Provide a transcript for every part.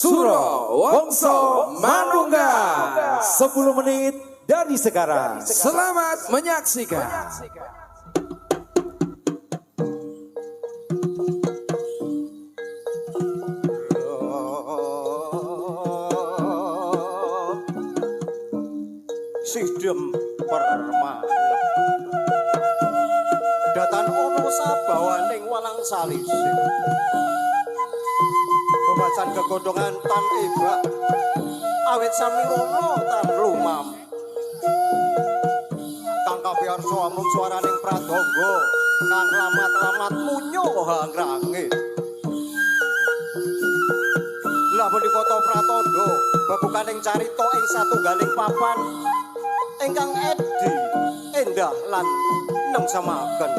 Suro Wongso Manunggal 10 menit dari sekarang. Selamat menyaksikan. Sidem permana datan ono sabawaning walang salisih bebacan kegodongan tan ibak awit sami rono tan lumam kang kapiarsa amung swaraning pradonga kang lamat-lamat munyo hangrangit lah menika pratandha bebukaning carita ing satunggaling papan ingkang edi endah lan nengsemaken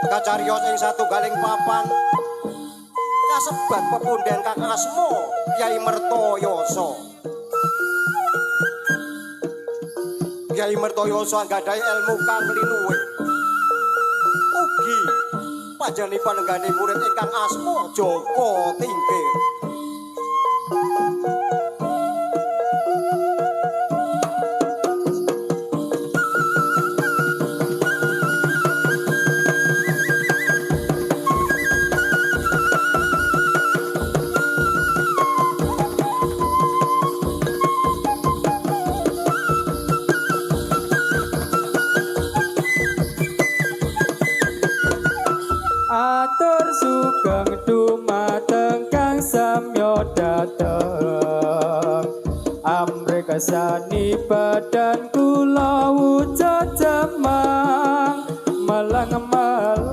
kacariyos ing satunggaling papan kasebat pepundhen kang asma Kyai Mertoyoso. Kyai Mertoyoso anggadhahi ilmu kang linuwih ugi panjenenganipun nenggani murid ingkang asma Joko Tingkir. Atur sugeng dumateng kang samya dateng amrekasani badan kula wujud jemang melang-melang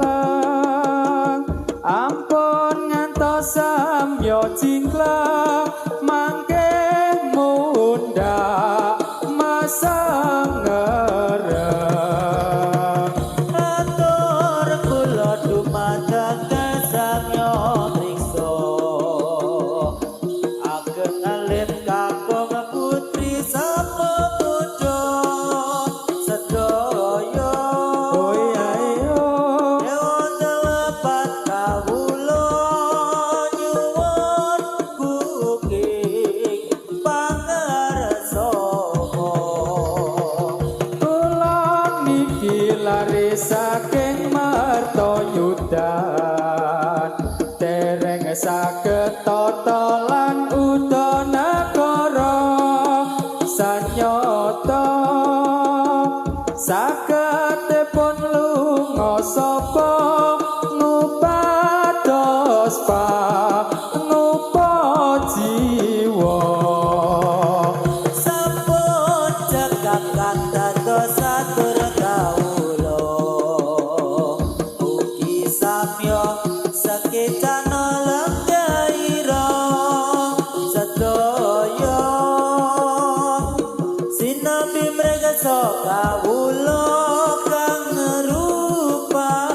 ampun ngantos samya jingklang mangke mundhak masangereng. Saking martoyudan dereng saged tata lan udanagara sanyata sagedipun lunga sapa ngupados pangupa jiwa sampun cekak dados satur sekecana lenggaira sedaya sinabi mereka kawula kang ngrupani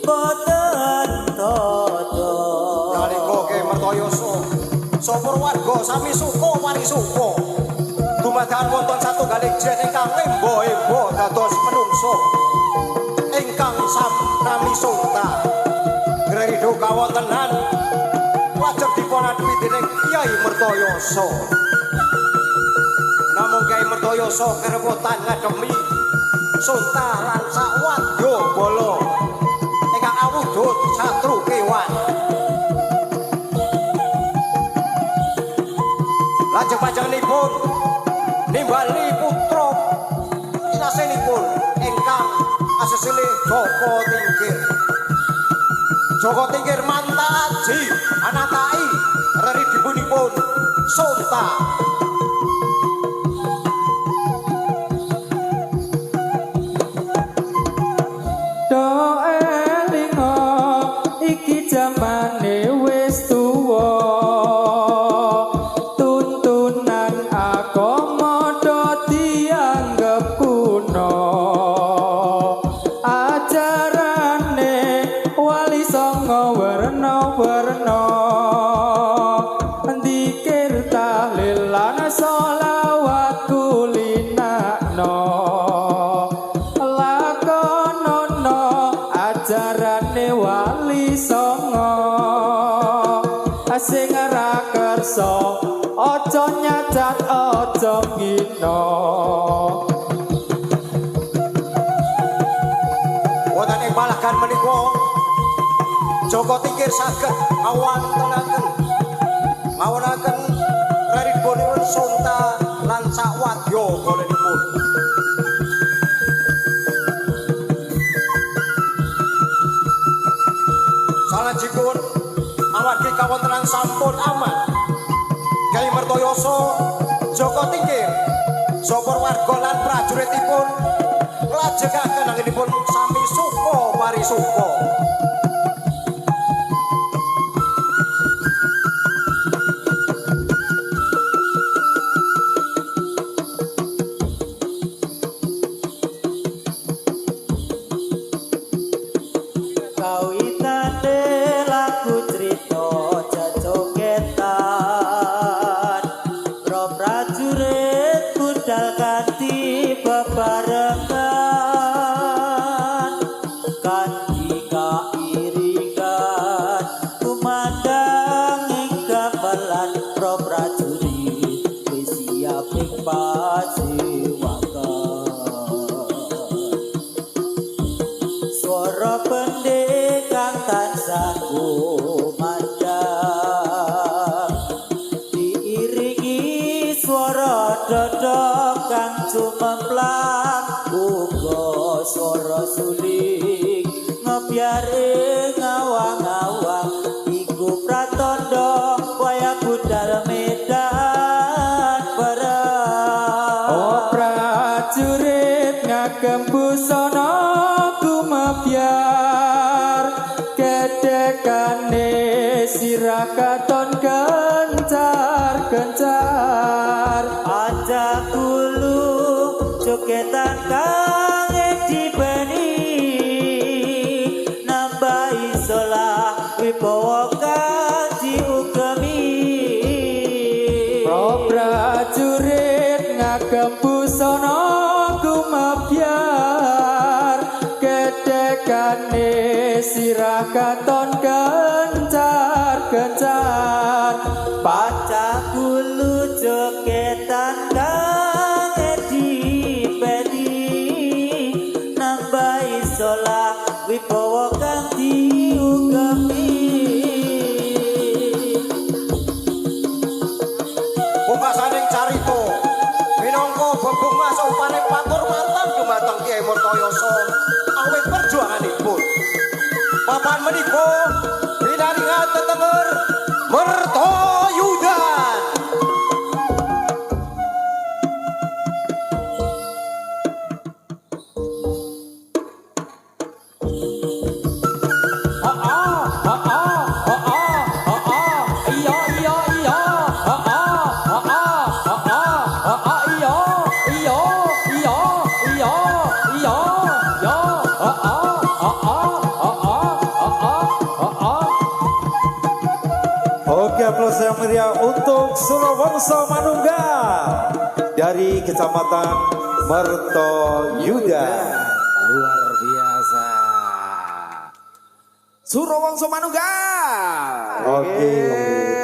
boten tata nalika Kyai Mertoyoso sapa warga sami suka mari suka dumadakan wonten satunggaling jen ingkang embo-embo dados menungso ingkang sami sulta ngredo kawontenan lajeng dipunadhepi dening Kyai Mertoyoso. Namung Kyai Mertoyoso kerepotan ngadhemi sulta lan sawadya bala ingkang awujud satru kewan. Lajeng panjenenganipun nimbali putra inasenipun ingkang asesile Joko Tingkir. Joko Tingkir mantaji anatai reridipun Sulta. Do elinga iki jamane wis tuwa tuntunan agama do dianggep kuno ajarane wali songo werna-werna dzikir tahlil lan sholawat kulinakno lakonono ajarane wali songo mangsa aja nyacat aja ngina wonten ing palagan menika Joko Tingkir saged ngawontenaken rarinipun Sonta lan sawadya bolenipun. Salajengipun amargi kawontenan sampun aman Kyai Mertoyoso Joko Tingkir sapa warga lan prajuritipun nglajengaken anggenipun sami suka parisuka. Kawitane lagu crita jajogetan pro prajurit budal kanthi bebarengan kanthi kairingan kumandang ing gamelan pro prajurit wis siap ing swara pendekang tansah kumandang diiringi swara dodok kang cumemplang uga swara suling ngebyare ngawang-awang iku pratandha wayah budal medan perang. Oh prajurit ngagem busana gumebyar gedekane sirah katon gencar-gencar aja kulu jogetan kang dibeni nambah isolah wibawa kang diugemi pro prajurit ngagem busana gumebyar gedekane sirah katon gencar-gencar Paca kulu jogetan kang dibeni nambah isolah wibawa kang diugemi Pungkasaning carita minangka bebungah upane patur-patur dumateng Kyai Mertoyoso awit perjuanganipun. Papan menika pinaringan tetenger Mertoyudan. Oke, aplaus yang meriah untuk Surawangsa Manunggal dari Kecamatan Mertoyudan. Luar biasa. Surawangsa Manunggal. Oke.